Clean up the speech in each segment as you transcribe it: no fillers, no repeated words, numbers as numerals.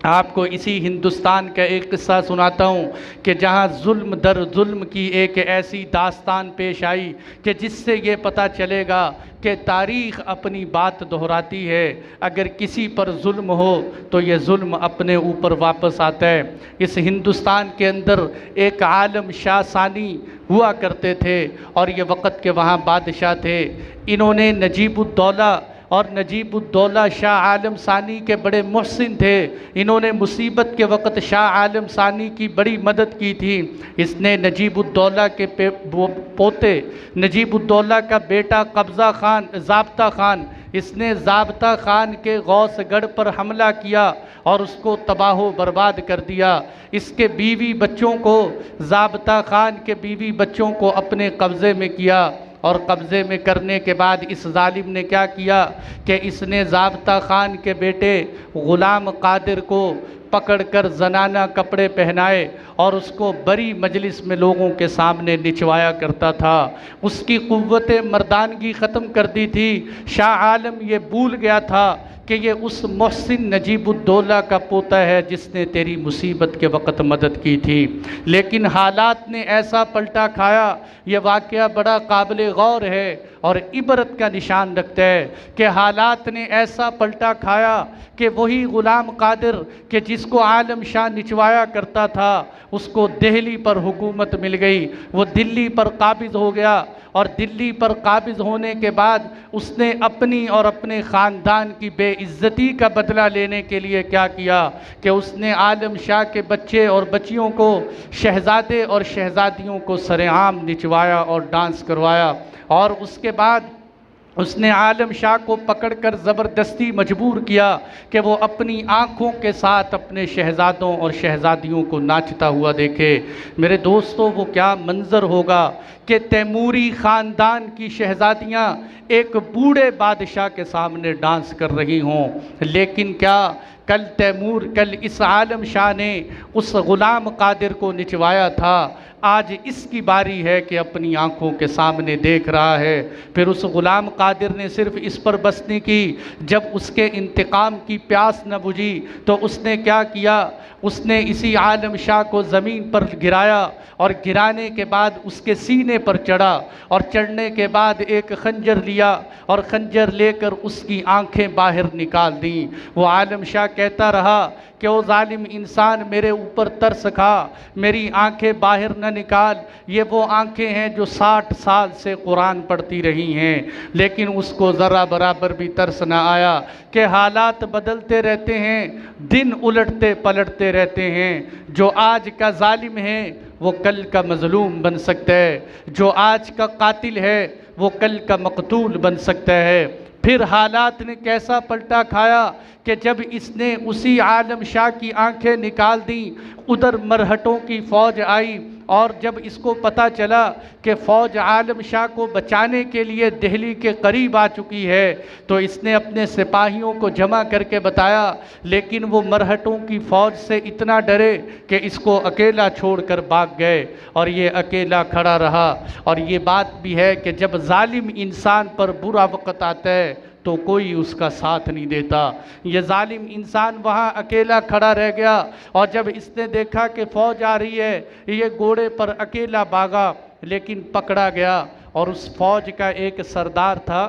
आपको इसी हिंदुस्तान का एक किस्सा सुनाता हूँ कि जहाँ जुल्म दर जुल्म की एक ऐसी दास्तान पेश आई कि जिससे ये पता चलेगा कि तारीख़ अपनी बात दोहराती है। अगर किसी पर जुल्म हो तो ये जुल्म अपने ऊपर वापस आता है। इस हिंदुस्तान के अंदर एक आलम शाह सानी हुआ करते थे और ये वक़्त के वहाँ बादशाह थे। इन्होंने नजीबुद्दौला और नजीबुद्दौला शाह आलम सानी के बड़े मुहसिन थे। इन्होंने मुसीबत के वक़्त शाह आलम सानी की बड़ी मदद की थी। इसने नजीबुद्दौला के पोते नजीबुद्दौला का बेटा कब्ज़ा खान ज़ाब्ता खान, इसने ज़ाब्ता खान के गौसगढ़ पर हमला किया और उसको तबाह बर्बाद कर दिया। इसके बीवी बच्चों को, ज़ाब्ता खान के बीवी बच्चों को अपने कब्ज़े में किया और कब्ज़े में करने के बाद इस जालिम ने क्या किया कि इसने ज़ाब्ता खान के बेटे ग़ुलाम कादिर को पकड़कर जनाना कपड़े पहनाए और उसको बड़ी मजलिस में लोगों के सामने निचवाया करता था। उसकी क़ुव्वत मर्दानगी ख़त्म कर दी थी। शाह आलम ये भूल गया था कि ये उस मोहसिन नजीबुद्दौला का पोता है जिसने तेरी मुसीबत के वक़्त मदद की थी। लेकिन हालात ने ऐसा पलटा खाया, ये वाक़या बड़ा काबिल गौर है और इबरत का निशान रखता है कि हालात ने ऐसा पलटा खाया कि वही ग़ुलाम कादिर कि जिसको आलम शाह निचवाया करता था उसको दिल्ली पर हुकूमत मिल गई। वो दिल्ली पर काबिज़ हो गया और दिल्ली पर काबिज़ होने के बाद उसने अपनी और अपने ख़ानदान की बेइज्जती का बदला लेने के लिए क्या किया कि उसने आलम शाह के बच्चे और बच्चियों को, शहज़ादे और शहज़ादियों को सरेआम निचवाया और डांस करवाया। और उसके बाद उसने आलम शाह को पकड़कर ज़बरदस्ती मजबूर किया कि वो अपनी आँखों के साथ अपने शहज़ादों और शहज़ादियों को नाचता हुआ देखे। मेरे दोस्तों, वो क्या मंज़र होगा कि तैमूरी ख़ानदान की शहज़ादियाँ एक बूढ़े बादशाह के सामने डांस कर रही हों। लेकिन क्या कल इस आलम शाह ने उस ग़ुलाम कादिर को निचवाया था, आज इसकी बारी है कि अपनी आँखों के सामने देख रहा है। फिर उस ग़ुलाम कादिर ने सिर्फ़ इस पर बस नहीं की, जब उसके इंतकाम की प्यास न बुझी तो उसने क्या किया, उसने इसी आलम शाह को ज़मीन पर गिराया और गिराने के बाद उसके सीने पर चढ़ा और चढ़ने के बाद एक खंजर लिया और खंजर लेकर उसकी आँखें बाहर निकाल दी। वो आलम शाह कहता रहा कि ओ जालिम इंसान, मेरे ऊपर तरस खा, मेरी आंखें बाहर न निकाल। ये वो आंखें हैं जो 60 साल से कुरान पढ़ती रही हैं, लेकिन उसको ज़रा बराबर भी तरस न आया कि हालात बदलते रहते हैं, दिन उलटते पलटते रहते हैं। जो आज का जालिम है वो कल का मज़लूम बन सकता है, जो आज का कातिल है वो कल का मकतूल बन सकता है। फिर हालात ने कैसा पलटा खाया कि जब इसने उसी आलम शाह की आंखें निकाल दी, उधर मरहटों की फ़ौज आई और जब इसको पता चला कि फ़ौज आलम शाह को बचाने के लिए दिल्ली के करीब आ चुकी है तो इसने अपने सिपाहियों को जमा करके बताया। लेकिन वो मरहटों की फ़ौज से इतना डरे कि इसको अकेला छोड़कर भाग गए और ये अकेला खड़ा रहा। और ये बात भी है कि जब जालिम इंसान पर बुरा वक़्त आता है तो कोई उसका साथ नहीं देता। ये जालिम इंसान वहाँ अकेला खड़ा रह गया और जब इसने देखा कि फ़ौज आ रही है, ये घोड़े पर अकेला भागा लेकिन पकड़ा गया। और उस फ़ौज का एक सरदार था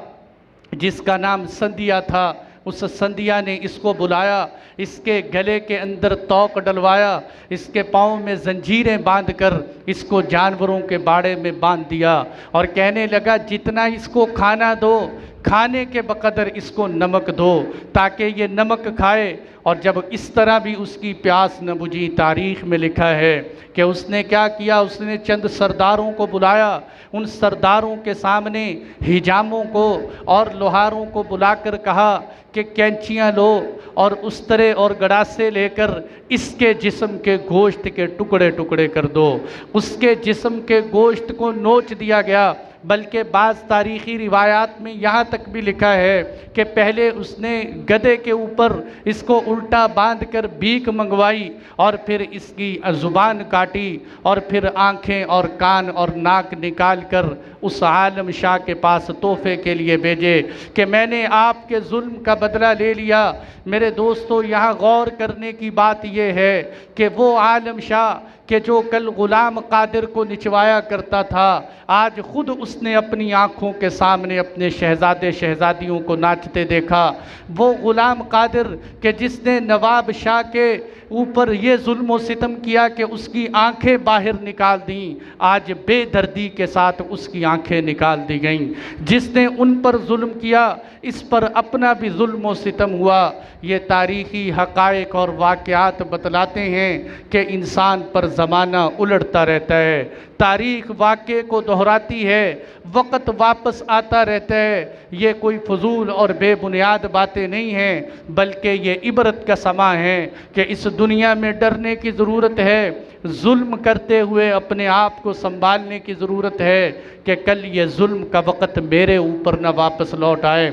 जिसका नाम संधिया था। उस संधिया ने इसको बुलाया, इसके गले के अंदर तोक डलवाया, इसके पाँव में जंजीरें बांधकर इसको जानवरों के बाड़े में बांध दिया और कहने लगा जितना इसको खाना दो, खाने के बकदर इसको नमक दो ताकि ये नमक खाए। और जब इस तरह भी उसकी प्यास न बुझी, तारीख़ में लिखा है कि उसने क्या किया, उसने चंद सरदारों को बुलाया, उन सरदारों के सामने हिजामों को और लोहारों को बुलाकर कहा कि कैंचियाँ लो और उस तरह और गड़ासे लेकर इसके जिस्म के गोश्त के टुकड़े टुकड़े कर दो। उसके जिस्म के गोश्त को नोच दिया गया, बल्कि बाज़ तारीख़ी रिवायात में यहाँ तक भी लिखा है कि पहले उसने गधे के ऊपर इसको उल्टा बांध कर भीख मंगवाई और फिर इसकी ज़ुबान काटी और फिर आँखें और कान और नाक निकाल कर उस आलम शाह के पास तोहफे के लिए भेजे कि मैंने आपके जुल्म का बदला ले लिया। मेरे दोस्तों, यहाँ गौर करने की बात यह है कि वो आलम शाह कि जो कल ग़ुलाम कादिर को निचवाया करता था, आज ख़ुद उसने अपनी आँखों के सामने अपने शहज़ादे शहज़ादियों को नाचते देखा। वो ग़ुलाम कादिर कि जिसने नवाब शाह के ऊपर ये जुल्म व सितम किया कि उसकी आँखें बाहर निकाल दी, आज बेदर्दी के साथ उसकी आँखें निकाल दी गईं। जिसने उन पर जुल्म किया, इस पर अपना भी जुल्म व सितम हुआ। ये तारीख़ी हक़ाइक़ और वाक़यात बतलाते हैं कि इंसान पर ज़माना उलटता रहता है, तारीख़ वाक़े को दोहराती है, वक़्त वापस आता रहता है। ये कोई फजूल और बेबुनियाद बातें नहीं हैं, बल्कि ये इबरत का समा है कि इस दुनिया में डरने की ज़रूरत है, जुल्म करते हुए अपने आप को संभालने की ज़रूरत है कि कल ये जुल्म का वक़्त मेरे ऊपर न वापस लौट आए।